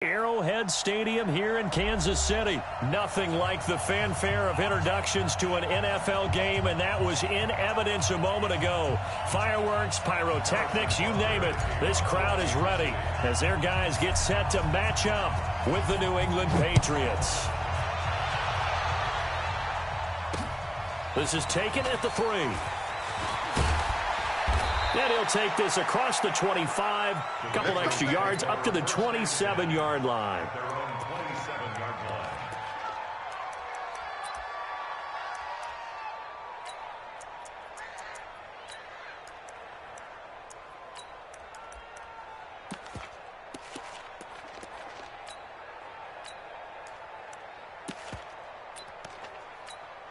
Arrowhead Stadium here in Kansas City. Nothing like the fanfare of introductions to an NFL game, and that was in evidence a moment ago. Fireworks, pyrotechnics, you name it. This crowd is ready as their guys get set to match up with the New England Patriots. This is taken at the 3. And he'll take this across the 25, a couple extra yards up to the 27-yard line.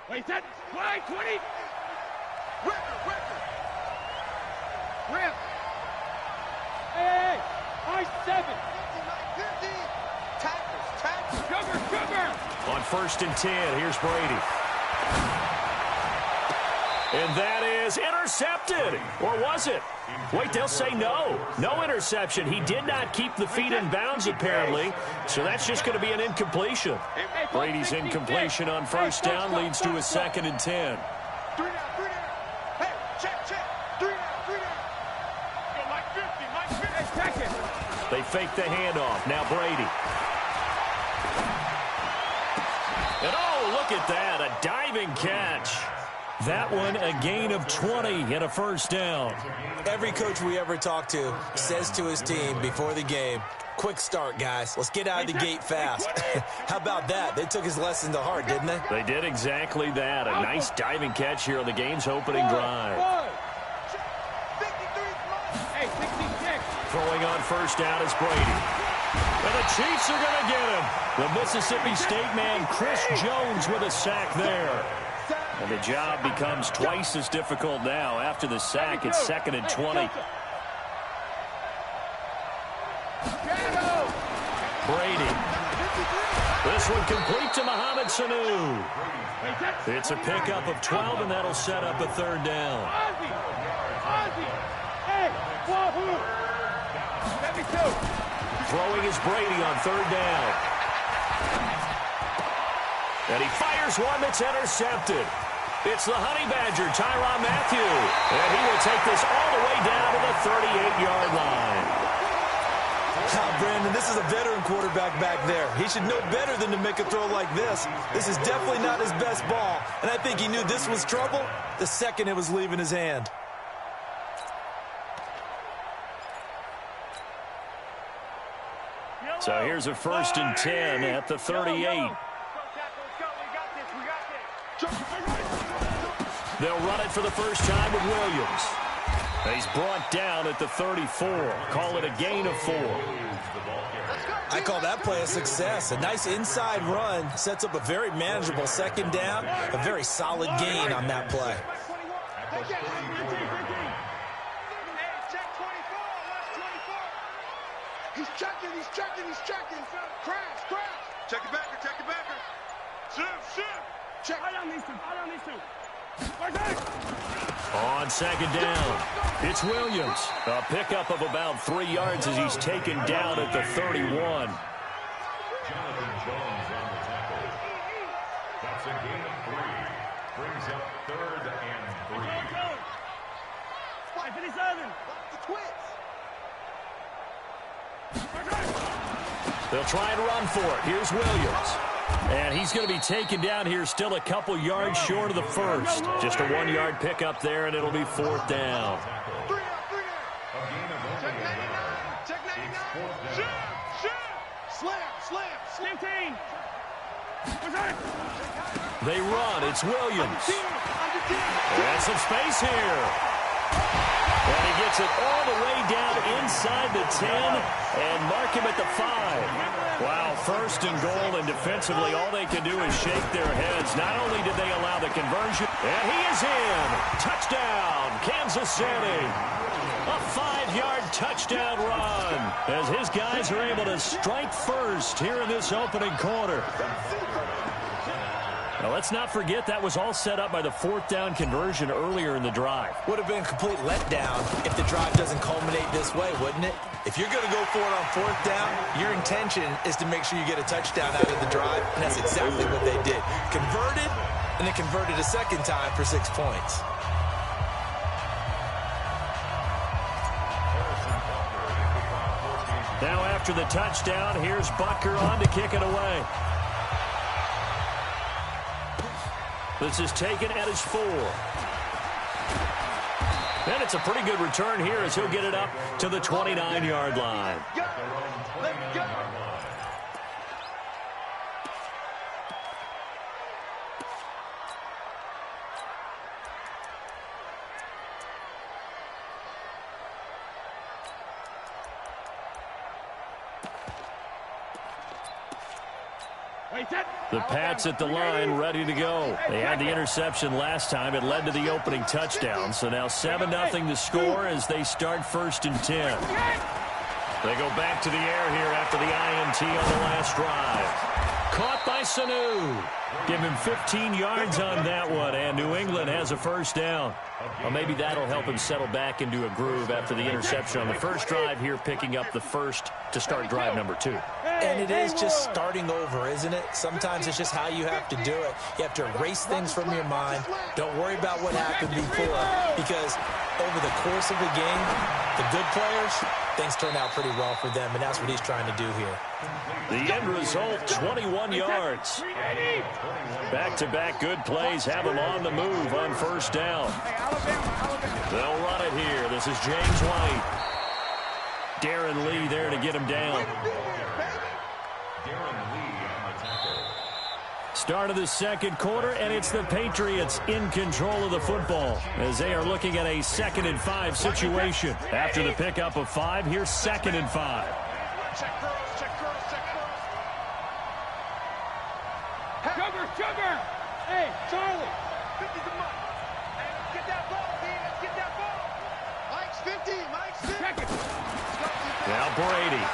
Wait, that fly 20. Rip! Hey! I-7! Tackles! Sugar! On 1st and 10, here's Brady. And that is intercepted. Or was it? Wait, they'll say no. No interception. He did not keep the feet in bounds, apparently. So that's just going to be an incompletion. Brady's incompletion on 1st down leads to a 2nd and 10. They fake the handoff. Now Brady. And oh, look at that. A diving catch. That one a gain of 20 and a 1st down. Every coach we ever talk to says to his team before the game, quick start, guys. Let's get out of the gate fast. How about that? They took his lesson to heart, didn't they? They did exactly that. A nice diving catch here on the game's opening drive. Throwing on 1st down is Brady. And the Chiefs are going to get him. The Mississippi State man, Chris Jones, with a sack there. And the job becomes twice as difficult now. After the sack, it's 2nd and 20. Brady. This one complete to Mohamed Sanu. It's a pickup of 12, and that'll set up a 3rd down. Throwing is Brady on 3rd down. And he fires one that's intercepted. It's the Honey Badger, Tyrann Mathieu. And he will take this all the way down to the 38-yard line. Brandon, this is a veteran quarterback back there. He should know better than to make a throw like this. This is definitely not his best ball. And I think he knew this was trouble the second it was leaving his hand. So here's a 1st and 10 at the 38. They'll run it for the first time with Williams. He's brought down at the 34. Call it a gain of 4. I call that play a success. A nice inside run sets up a very manageable 2nd down. A very solid gain on that play. He's checking. Crash. Check it backer. Shoot. Check. Right on these two. On 2nd down, it's Williams. A pickup of about 3 yards as he's taken down at the 31. Jonathan Jones on the tackle. That's a gain of 3. Brings up 3rd and 3. 57. The Twits. They'll try and run for it. Here's Williams. And he's going to be taken down here still a couple yards short of the 1st. Just a 1-yard pickup there, and it'll be 4th down. Check 99. Shoot. Slam. Team. They run. It's Williams. And some space here. And he gets it all the way down inside the 10 and mark him at the 5. Wow, 1st and goal, and defensively all they can do is shake their heads. Not only did they allow the conversion, and he is in. Touchdown, Kansas City. A 5-yard touchdown run as his guys are able to strike first here in this opening quarter. Now, let's not forget that was all set up by the fourth down conversion earlier in the drive. Would have been a complete letdown if the drive doesn't culminate this way, wouldn't it? If you're going to go for it on fourth down, your intention is to make sure you get a touchdown out of the drive, and that's exactly what they did. Converted, and then converted a second time for 6 points. Now after the touchdown, here's Butker on to kick it away. This is taken at his 4. And it's a pretty good return here as he'll get it up to the 29-yard line. Let's go. The Pats at the line, ready to go. They had the interception last time. It led to the opening touchdown. So now 7-0 to score as they start 1st and 10. They go back to the air here after the INT on the last drive. Caught by Sanu. Give him 15 yards on that one, and New England has a 1st down. Well, maybe that'll help him settle back into a groove after the interception on the first drive here, picking up the first to start drive number 2. And it is just starting over, isn't it? Sometimes it's just how you have to do it. You have to erase things from your mind. Don't worry about what happened before, because over the course of the game, the good players, things turn out pretty well for them, and that's what he's trying to do here. The end result, 21 yards. Back-to-back good plays have them on the move on 1st down. They'll run it here. This is James White. Darren Lee there to get him down. Start of the second quarter, and it's the Patriots in control of the football as they are looking at a 2nd and 5 situation. After the pickup of 5, here's 2nd and 5. Check girls, check girls, check girls. Sugar! Hey, Charlie! 50 to Mike. Hey, let's get that ball, D. Let's get that ball. Mike's 50. Mike's 50. Check it. Now Brady.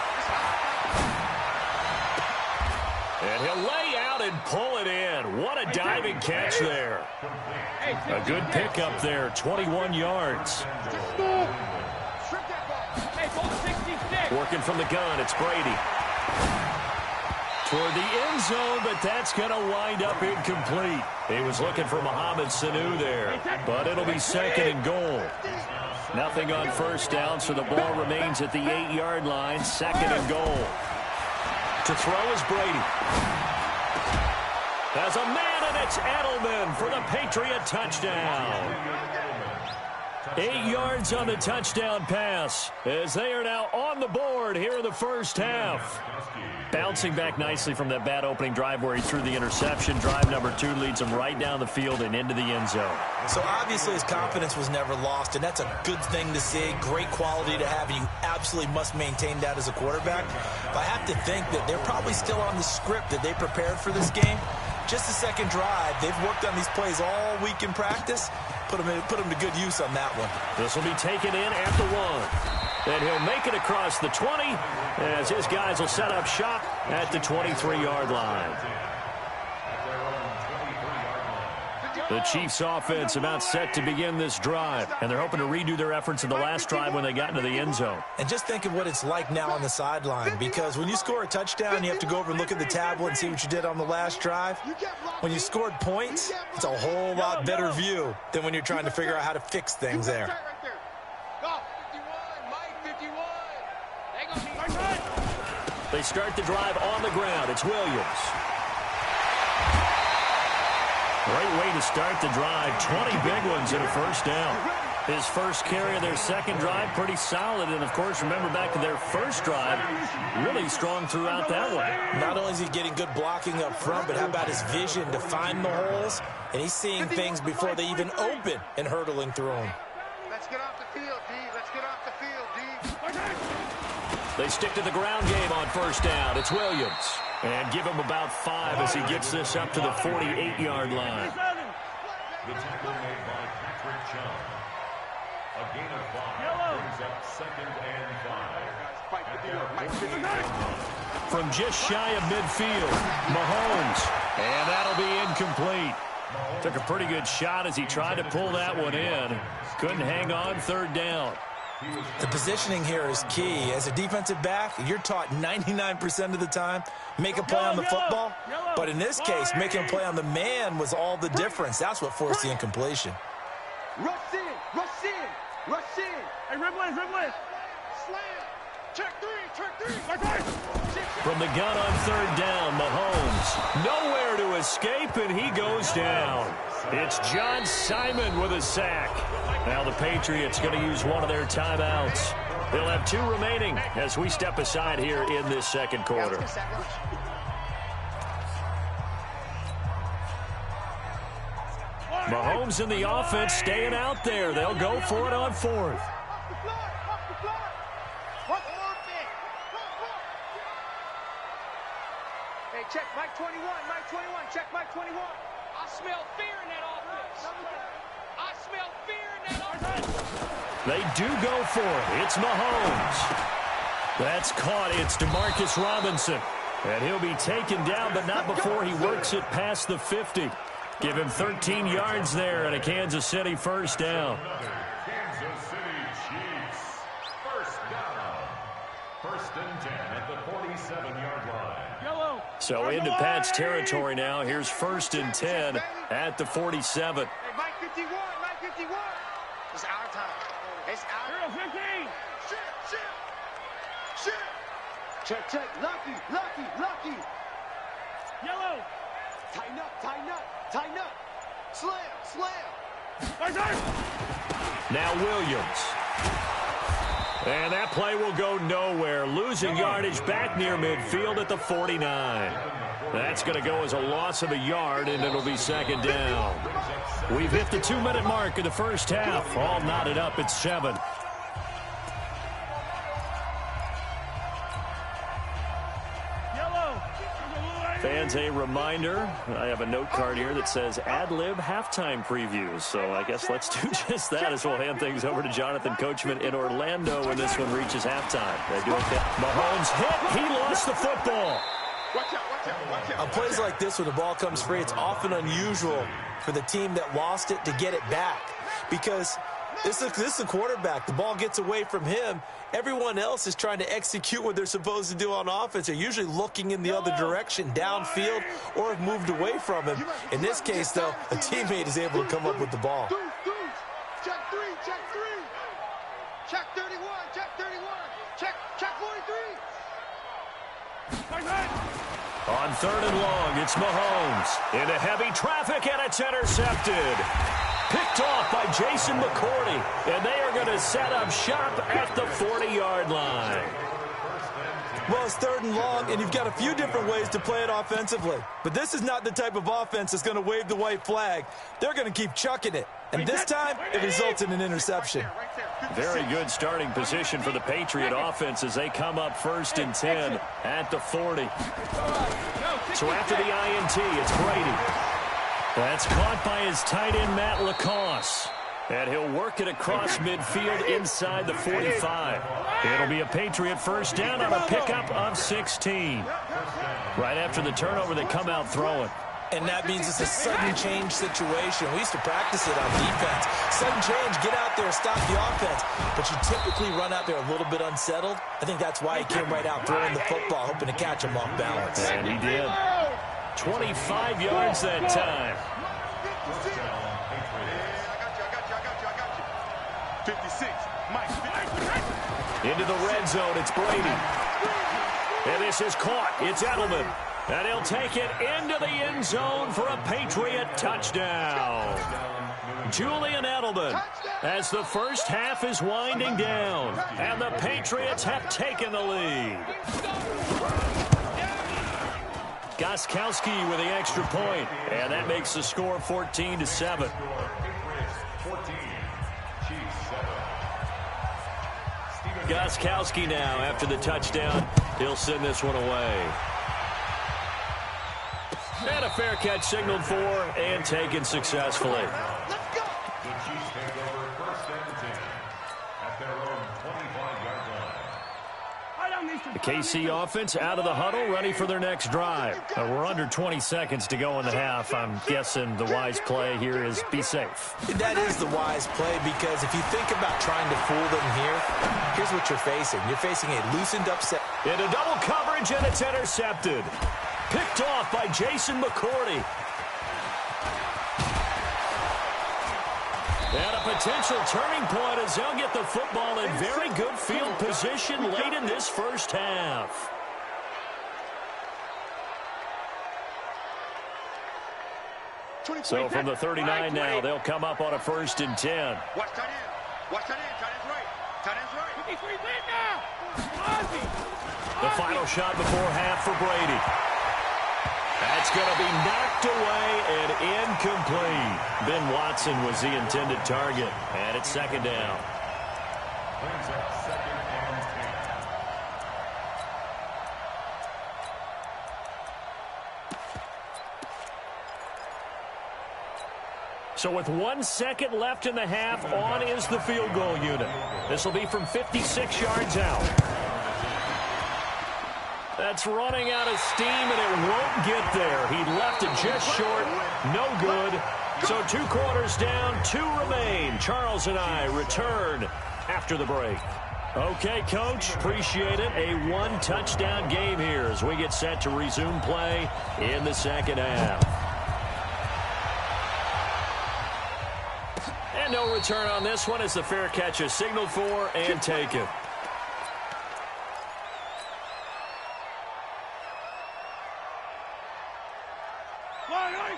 And he'll lay out and pull it in. What a diving catch there. A good pickup there, 21 yards. Working from the gun, it's Brady. Toward the end zone, but that's going to wind up incomplete. He was looking for Mohamed Sanu there, but it'll be 2nd and goal. Nothing on 1st down, so the ball remains at the 8-yard line, 2nd and goal. To throw is Brady. There's a man, and it's Edelman for the Patriot touchdown. 8 yards on the touchdown pass as they are now on the board here in the 1st half. Bouncing back nicely from that bad opening drive where he threw the interception. Drive number 2 leads him right down the field and into the end zone. So obviously his confidence was never lost, and that's a good thing to see. Great quality to have, and you absolutely must maintain that as a quarterback. But I have to think that they're probably still on the script that they prepared for this game. Just the second drive. They've worked on these plays all week in practice. Put them to good use on that one. This will be taken in at the 1. And he'll make it across the 20 as his guys will set up shop at the 23-yard line. The Chiefs offense about set to begin this drive, and they're hoping to redo their efforts in the last drive when they got into the end zone. And just think of what it's like now on the sideline, because when you score a touchdown, you have to go over and look at the tablet and see what you did on the last drive. When you scored points, it's a whole lot better view than when you're trying to figure out how to fix things there. They start the drive on the ground. It's Williams. Great way to start the drive. 20 big ones in a 1st down. His first carry of their second drive, pretty solid. And, of course, remember back to their first drive, really strong throughout that one. Not only is he getting good blocking up front, but how about his vision to find the holes? And he's seeing things before they even open and hurdling through them. Let's get off the field, D. Let's get off the field, D. They stick to the ground game on 1st down. It's Williams. And give him about 5 as he gets this up to the 48-yard line. The tackle made by Patrick Chung. A gain of 5 brings up 2nd and 5. From just shy of midfield, Mahomes. And that'll be incomplete. Took a pretty good shot as he tried to pull that one in. Couldn't hang on third down. The positioning here is key. As a defensive back, you're taught 99% of the time, make a play on the football. But in this case, making a play on the man was all the difference. That's what forced the incompletion. Rush in, rush in, rush in. Hey, red one. Slam. Check three. From the gun on third down, Mahomes. Nowhere to escape, and he goes down. It's John Simon with a sack. Now the Patriots going to use one of their timeouts. They'll have 2 remaining as we step aside here in this second quarter. Mahomes and the offense staying out there. They'll go for it on 4th. Hey, check Mike 21, check Mike 21. I smell fear in that offense. I smell fear in that offense. They do go for it. It's Mahomes. That's caught. It's Demarcus Robinson. And he'll be taken down, but not before he works it past the 50. Give him 13 yards there and a Kansas City first down. Kansas City Chiefs. First down. 1st and 10 at the 47-yard line. So into Pat's territory now. Here's 1st and 10 at the 47. Hey, Mike 51. It's our time. It's our 15. Shit. Check. Lucky. Yellow. Tighten up. Slam. Now Williams. And that play will go nowhere. Losing yardage back near midfield at the 49. That's going to go as a loss of a yard, and it'll be 2nd down. We've hit the 2-minute mark of the first half. All knotted up at 7. Fans, a reminder, I have a note card here that says ad-lib halftime previews. So I guess let's do just that as we'll hand things over to Jonathan Coachman in Orlando when this one reaches halftime. They do okay. Mahomes hit. He lost the football. Watch out. On plays like this where the ball comes free, it's often unusual for the team that lost it to get it back. Because this is the quarterback. The ball gets away from him. Everyone else is trying to execute what they're supposed to do on offense. They're usually looking in the other direction, downfield, or have moved away from him. In this case, though, a teammate is able to come up with the ball. Check 3. Check 31. Check 43. On 3rd and long, it's Mahomes. Into heavy traffic, and it's intercepted. Picked off by Jason McCourty, and they are going to set up shop at the 40-yard line. Well, it's 3rd and long, and you've got a few different ways to play it offensively. But this is not the type of offense that's going to wave the white flag. They're going to keep chucking it. And this time, it results in an interception. Very good starting position for the Patriot offense as they come up 1st and 10 at the 40. So after the INT, it's Brady. That's caught by his tight end, Matt LaCosse. And he'll work it across midfield inside the 45. It'll be a Patriot first down on a pickup of 16. Right after the turnover, they come out throwing. And that means it's a sudden change situation. We used to practice it on defense. Sudden change, get out there, stop the offense. But you typically run out there a little bit unsettled. I think that's why he came right out throwing the football, hoping to catch him off balance. And he did. 25 yards that time. 56. Mike. Into the red zone, it's Brady. And this is caught. It's Edelman. And he'll take it into the end zone for a Patriot touchdown. Julian Edelman, as the first half is winding down. And the Patriots have taken the lead. Gostkowski with the extra point, and that makes the score 14-7. Gostkowski now after the touchdown. He'll send this one away. And a fair catch signaled for and taken successfully. The Chiefs take over 1st and 10 at their own 25-yard line. KC offense out of the huddle, ready for their next drive. We're under 20 seconds to go in the half. I'm guessing the wise play here is be safe. That is the wise play, because if you think about trying to fool them here, here's what you're facing. You're facing a loosened up set. Into double coverage, and it's intercepted. Picked off by Jason McCourty. And a potential turning point as they'll get the football in very good field position late in this first half. So from the 39 now, they'll come up on a 1st and 10. Watch tight end. Watch tight end. Tight end's right. Tight end's right. The final shot before half for Brady. That's going to be knocked away and incomplete. Ben Watson was the intended target, and it's 2nd down. Brings up 2nd and 10. So with 1 second left in the half, on is the field goal unit. This will be from 56 yards out. That's running out of steam, and it won't get there. He left it just short. No good. So 2 quarters down, 2 remain. Charles and I return after the break. Okay, Coach, appreciate it. A 1-touchdown game here as we get set to resume play in the 2nd half. And no return on this one as the fair catch is signaled for and taken.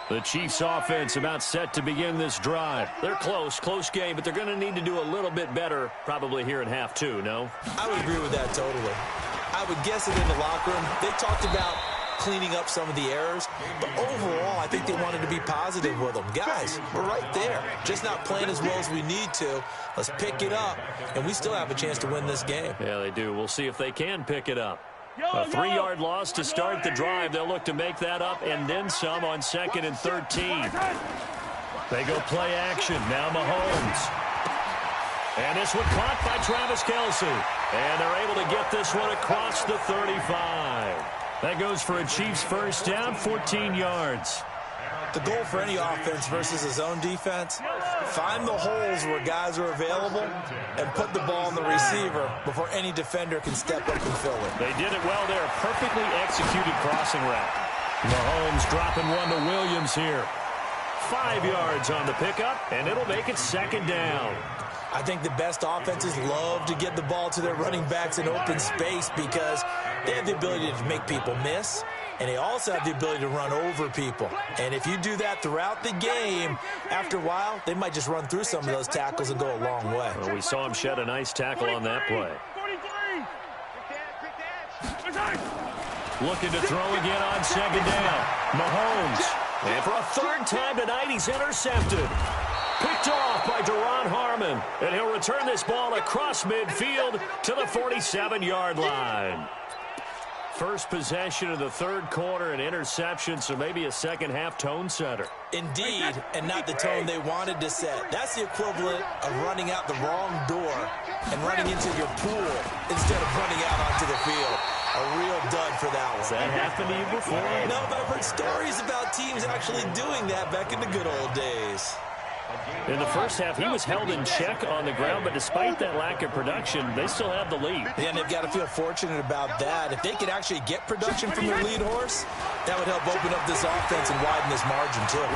The Chiefs offense about set to begin this drive. They're close game, but they're going to need to do a little bit better probably here in half 2, no? I would agree with that totally. I would guess it in the locker room. They talked about cleaning up some of the errors, but overall, I think they wanted to be positive with them. Guys, we're right there. Just not playing as well as we need to. Let's pick it up, and we still have a chance to win this game. Yeah, they do. We'll see if they can pick it up. A 3-yard loss to start the drive. They'll look to make that up and then some on 2nd and 13. They go play action. Now Mahomes. And this one caught by Travis Kelce. And they're able to get this one across the 35. That goes for a Chiefs 1st down, 14 yards. The goal for any offense versus a zone defense, find the holes where guys are available and put the ball on the receiver before any defender can step up and fill it. They did it well there. Perfectly executed crossing route. Mahomes dropping one to Williams here. 5 yards on the pickup, and it'll make it 2nd down. I think the best offenses love to get the ball to their running backs in open space because they have the ability to make people miss, and they also have the ability to run over people. And if you do that throughout the game, after a while, they might just run through some of those tackles and go a long way. Well, we saw him shed a nice tackle on that play. Looking to throw again on 2nd down. Mahomes. And for a 3rd time tonight, he's intercepted. Picked off by Duron Harmon. And he'll return this ball across midfield to the 47-yard line. First possession of the 3rd quarter, an interception, so maybe a 2nd half tone setter. Indeed, and not the tone they wanted to set. That's the equivalent of running out the wrong door and running into your pool instead of running out onto the field. A real dud for that one. Has that happened to you before? No, but I've heard stories about teams actually doing that back in the good old days. In the first half, he was held in check on the ground, but despite that lack of production, they still have the lead. Yeah, and they've got to feel fortunate about that. If they could actually get production from their lead horse, that would help open up this offense and widen this margin, too.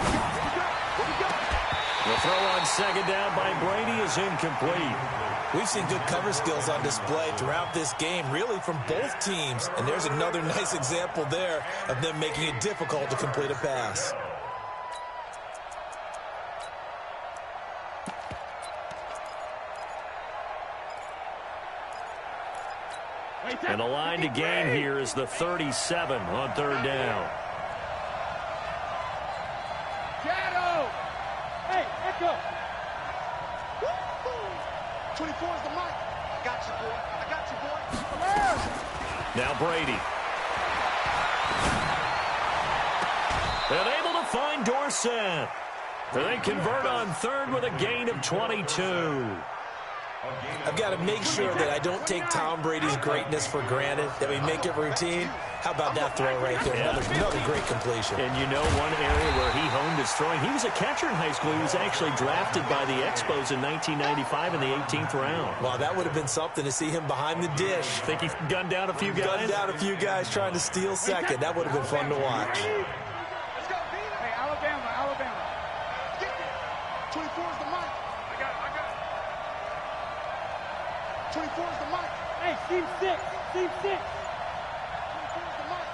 The throw on 2nd down by Brady is incomplete. We've seen good cover skills on display throughout this game, really from both teams. And there's another nice example there of them making it difficult to complete a pass. And the line to gain here is the 37 on 3rd down. Shadow! Hey, Echo! 24 is the mic. I got you, boy. I got you, boy. Now Brady. And able to find Dorsett. They convert on 3rd with a gain of 22. I've got to make sure that I don't take Tom Brady's greatness for granted, that we make it routine. How about that throw right there? Another great completion. And you know one area where he honed his throwing, he was a catcher in high school. He was actually drafted by the Expos in 1995 in the 18th round. Well, that would have been something to see him behind the dish. Think he gunned down a few guys? Gunned down a few guys trying to steal second. That would have been fun to watch. Let's go, hey, Alabama. 24 is the mic. I got it. 24 is the mic. Hey, Steve 6. 24 is the mic.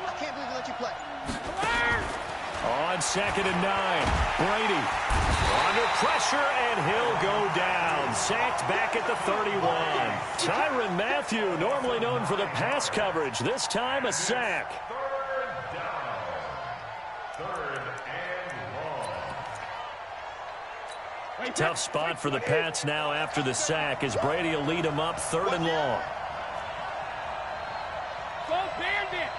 I can't believe we let you play. On 2nd and 9, Brady under pressure, and he'll go down. Sacked back at the 31. Tyrann Mathieu, normally known for the pass coverage, this time a sack. Tough spot for the Pats now after the sack as Brady will lead them up 3rd and long. Go Bandit.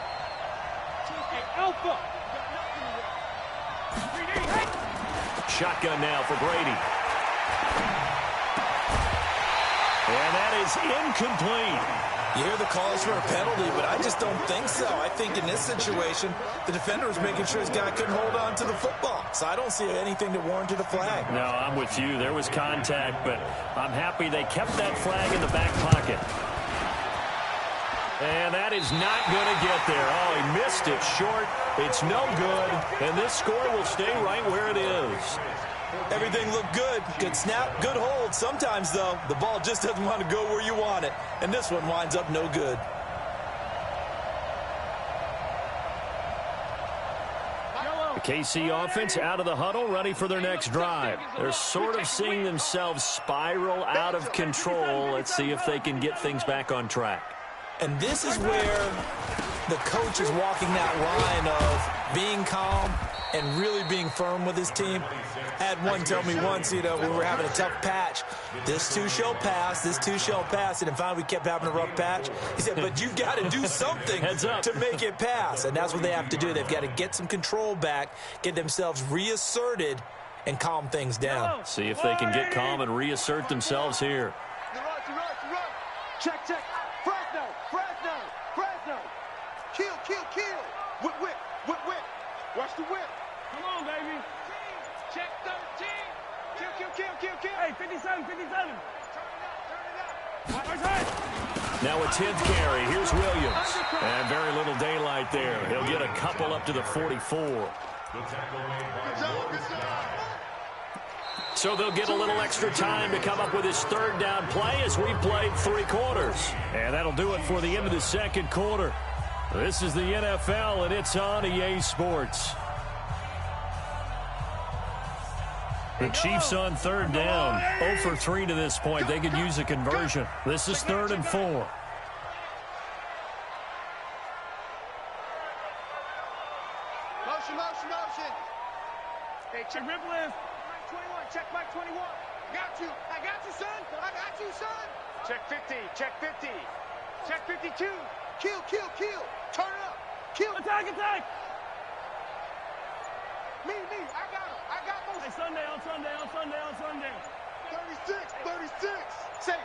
Hey, Alpha. Shotgun now for Brady. And that is incomplete. You hear the calls for a penalty, but I just don't think so. I think in this situation, the defender was making sure his guy couldn't hold on to the football. So I don't see anything that warranted a flag. No, I'm with you. There was contact, but I'm happy they kept that flag in the back pocket. And that is not going to get there. Oh, he missed it short. It's no good. And this score will stay right where it is. Everything looked good. Good snap, good hold. Sometimes, though, the ball just doesn't want to go where you want it. And this one winds up no good. The KC offense out of the huddle, ready for their next drive. They're sort of seeing themselves spiral out of control. Let's see if they can get things back on track. And this is where the coach is walking that line of being calm and really being firm with his team. I had one tell me once, you know, when we were having a tough patch, this too shall pass, this too shall pass. And finally we kept having a rough patch. He said, but you've got to do something to make it pass. And that's what they have to do. They've got to get some control back, get themselves reasserted, and calm things down. See if they can get calm and reassert themselves here. Check. Fresno. Kill. Whip. Watch the whip. Come on, baby. Check 13. Kill. Hey, 57. Turn it up. Now a 10th carry. Here's Williams. And very little daylight there. He'll get a couple up to the 44. So they'll get a little extra time to come up with his 3rd down play as we played 3 quarters. And that'll do it for the end of the 2nd quarter. This is the NFL, and it's on EA Sports. The Chiefs on 3rd down. 0 for 3 to this point. They could use a conversion. This is 3rd and 4. Motion. Hey, check rip list. 21. Check Mike 21. I got you, son. Check 50. Check 52. Kill. Turn it up. Kill. Attack. Me. I got those. Hey, Sunday on Sunday. 36. Say.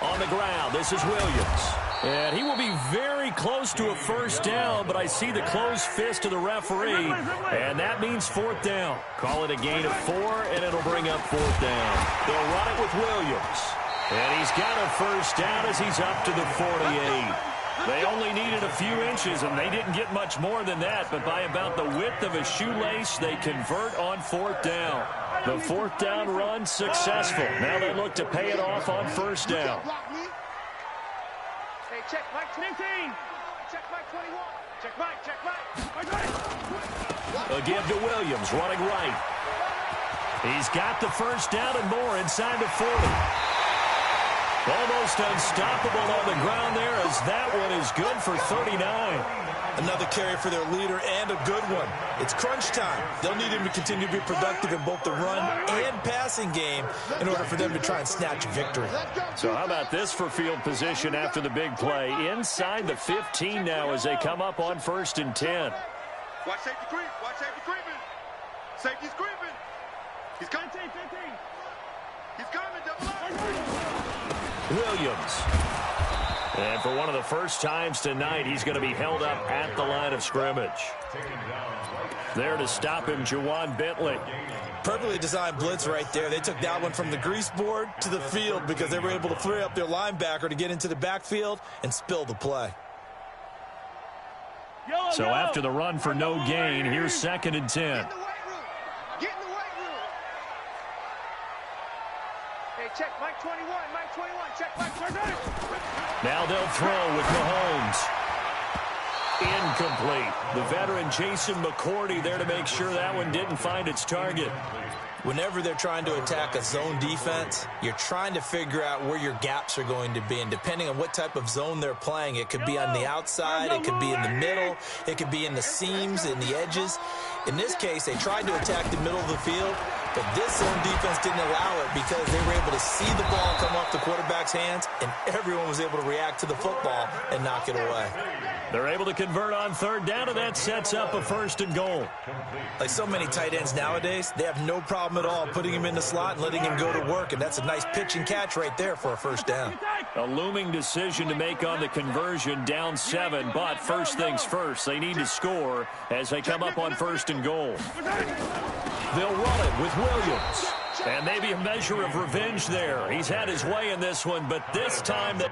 On the ground, this is Williams. And he will be very close to a 1st down, but I see the closed fist of the referee, and that means 4th down. Call it a gain of 4, and it'll bring up 4th down. They'll run it with Williams. And he's got a 1st down as he's up to the 48. They only needed a few inches, and they didn't get much more than that, but by about the width of a shoelace, they convert on 4th down. The 4th down run successful. Now they look to pay it off on 1st down. Hey, check Mike 15. Check Mike 21. Check Mike. A give to Williams, running right. He's got the 1st down and more inside the 40. Almost unstoppable on the ground there as that one is good for 39. Another carry for their leader and a good one. It's crunch time. They'll need him to continue to be productive in both the run and passing game in order for them to try and snatch a victory. So how about this for field position after the big play? Inside the 15 now as they come up on 1st and 10. Watch safety creeping. Safety's creeping. He's coming. 15. He's coming, double up. Williams. And for one of the first times tonight, he's going to be held up at the line of scrimmage. There to stop him, Juwan Bentley. Perfectly designed blitz right there. They took that one from the grease board to the field because they were able to free up their linebacker to get into the backfield and spill the play. So after the run for no gain, here's 2nd and 10. Get in the weight room. Get in the weight room. Hey, check Mike 21. Mike 21. Check Mike 21. Now they'll throw with Mahomes. Incomplete. The veteran Jason McCourty there to make sure that one didn't find its target. Whenever they're trying to attack a zone defense, you're trying to figure out where your gaps are going to be. And depending on what type of zone they're playing, it could be on the outside, it could be in the middle, it could be in the seams, in the edges. In this case, they tried to attack the middle of the field, but this zone defense didn't allow it because they were able to see the ball come off the quarterback's hands, and everyone was able to react to the football and knock it away. They're able to convert on 3rd down, and that sets up a 1st and goal. Like so many tight ends nowadays, they have no problem at all putting him in the slot and letting him go to work, and that's a nice pitch and catch right there for a 1st down. A looming decision to make on the conversion, down 7, but first things first, they need to score as they come up on 1st and goal. They'll run it with Williams. And maybe a measure of revenge there. He's had his way in this one, but this time that...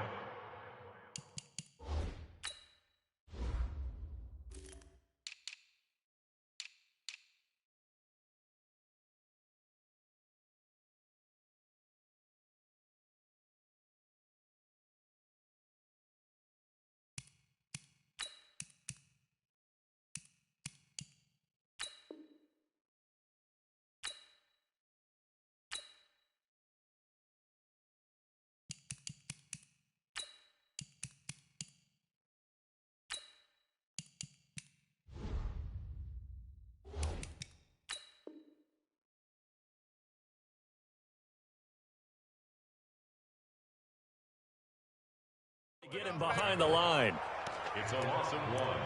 Get him behind the line. It's a loss of 1.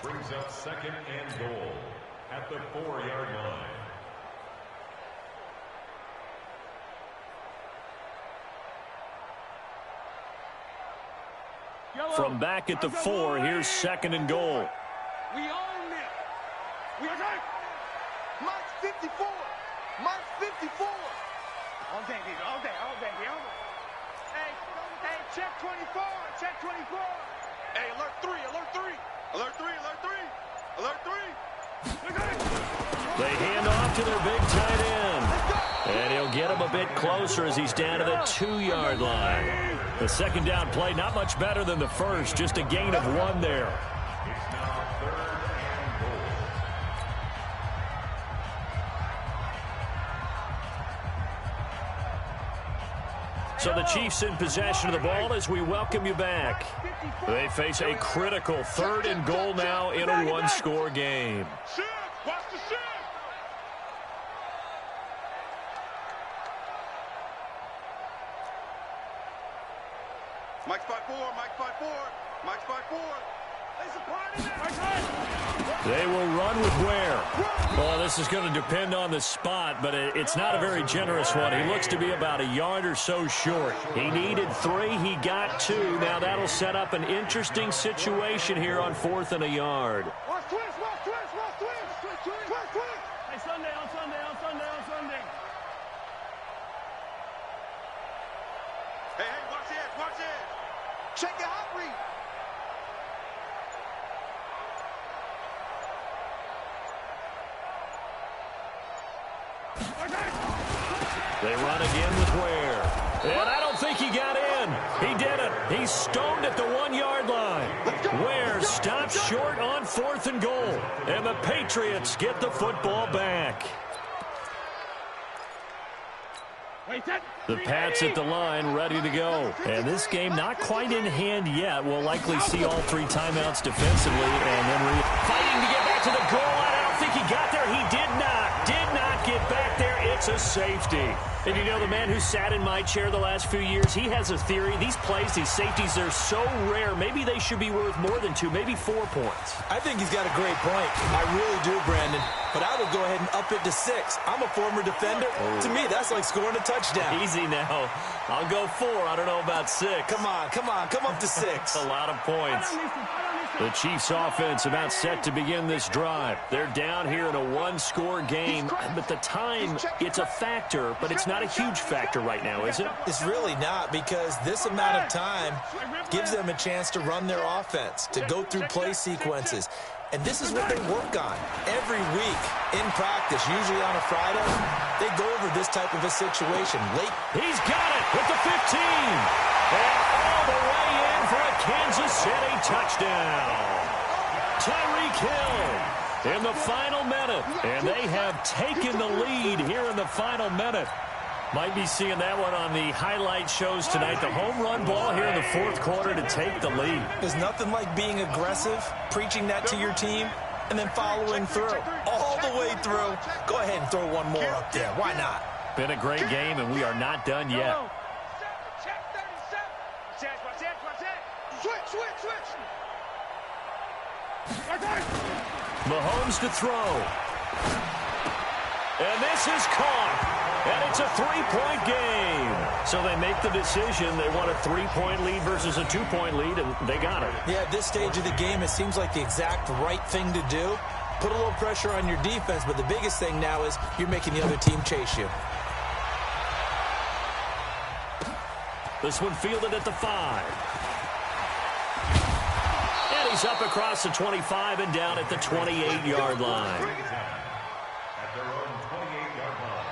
Brings up 2nd and goal at the 4-yard line. From back at the 4, here's 2nd and goal. We own it. We are right. Mike's 54. Mike's 54. All day, baby. All day. All day. All day. Hey, check 24. Check 24. Hey, alert 3. Alert 3. Alert 3. Alert 3. Alert 3. They hand off to their big tight end. And he'll get him a bit closer as he's down to the 2-yard line. The 2nd down play, not much better than the first, just a gain of 1 there. It's now 3rd and goal. So the Chiefs in possession of the ball as we welcome you back. They face a critical 3rd and goal now in a 1-score game. Shift. Watch the shift. Mike's 5-4. Mike's 5-4. Mike's 5-4. There's a party there. They will run with Ware. Well, this is going to depend on the spot, but it's not a very generous one. He looks to be about a yard or so short. He needed 3. He got 2. Now that'll set up an interesting situation here on 4th and a yard. Watch twist. Watch twist. Watch twist. Twist. Twist. Twist. Hey, Sunday. On Sunday. On Sunday. On Sunday. Hey, watch this. Watch this. Check your hot read. They run again with Ware. And I don't think he got in. He didn't. He's stoned at the 1-yard line. Ware stops short on 4th and goal. And the Patriots get the football back. The Pats at the line, ready to go. And this game not quite in hand yet. We'll likely see all 3 timeouts defensively. And then fighting to get back to the goal line. I don't think he got there. He did not get back there. It It's a safety. And you know, the man who sat in my chair the last few years, he has a theory. These plays, these safeties, they're so rare. Maybe they should be worth more than 2, maybe 4 points. I think he's got a great point. I really do, Brandon. But I would go ahead and up it to 6. I'm a former defender. To me, that's like scoring a touchdown. Easy now. I'll go 4. I don't know about 6. Come on. Come up to 6. A lot of points. The Chiefs offense about set to begin this drive. They're down here in a 1-score game, but the time, it's a factor, but it's not a huge factor right now, is it? It's really not, because this amount of time gives them a chance to run their offense, to go through play sequences. And this is what they work on every week in practice, usually on a Friday. They go over this type of a situation late. He's got it with the 15. And all the way in for a Kansas City touchdown. Tyreek Hill in the final minute. And they have taken the lead here in the final minute. Might be seeing that one on the highlight shows tonight. The home run ball here in the 4th quarter to take the lead. There's nothing like being aggressive, preaching that to your team, and then following through. All the way through. Go ahead and throw one more up there. Why not? Been a great game, and we are not done yet. Mahomes to throw. And this is caught. And it's a 3-point game. So they make the decision. They want a 3-point lead versus a 2-point lead, and they got it. Yeah, at this stage of the game, it seems like the exact right thing to do. Put a little pressure on your defense, but the biggest thing now is you're making the other team chase you. This one fielded at the 5. And he's up across the 25 and down at the 28-yard line. At their own 28-yard line.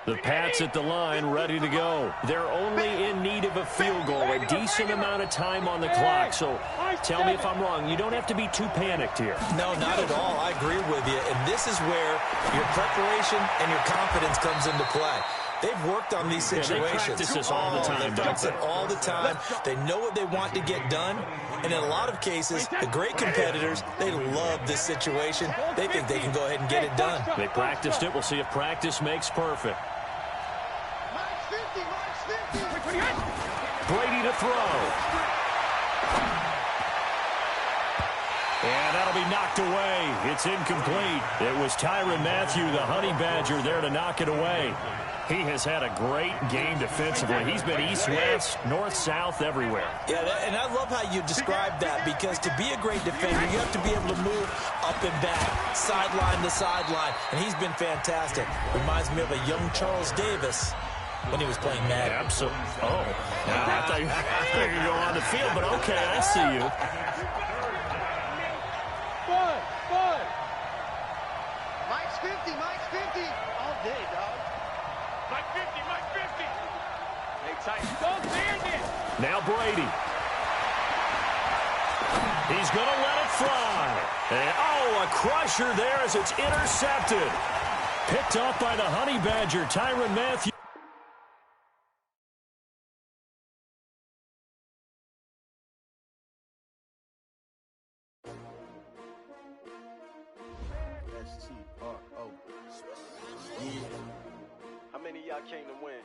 The Pats at the line, ready to go. They're only in need of a field goal, a decent amount of time on the clock. So tell me if I'm wrong. You don't have to be too panicked here. No, not at all. I agree with you. And this is where your preparation and your confidence comes into play. They've worked on these situations. They practice this all the time. They practice it all the time. They know what they want to get done. And in a lot of cases, the great competitors, they love this situation. They think they can go ahead and get it done. They practiced it. We'll see if practice makes perfect. Brady to throw. And that'll be knocked away. It's incomplete. It was Tyrann Mathieu, the Honey Badger, there to knock it away. He has had a great game defensively. He's been east-west, north-south, everywhere. Yeah, and I love how you describe that, because to be a great defender, you have to be able to move up and back, sideline to sideline, and he's been fantastic. Reminds me of a young Charles Davis when he was playing Madden. Absolutely. Oh, now I thought you could go on the field, but okay, I see you. Bud. Mike's 50, Mike's 50. All day, dog. Mike 50, Mike 50. Hey, tight. Don't stand it. Now Brady. He's going to let it fly. And, oh, a crusher there as it's intercepted. Picked up by the Honey Badger, Tyrann Mathieu. STRO. Yeah. How many of y'all came to win?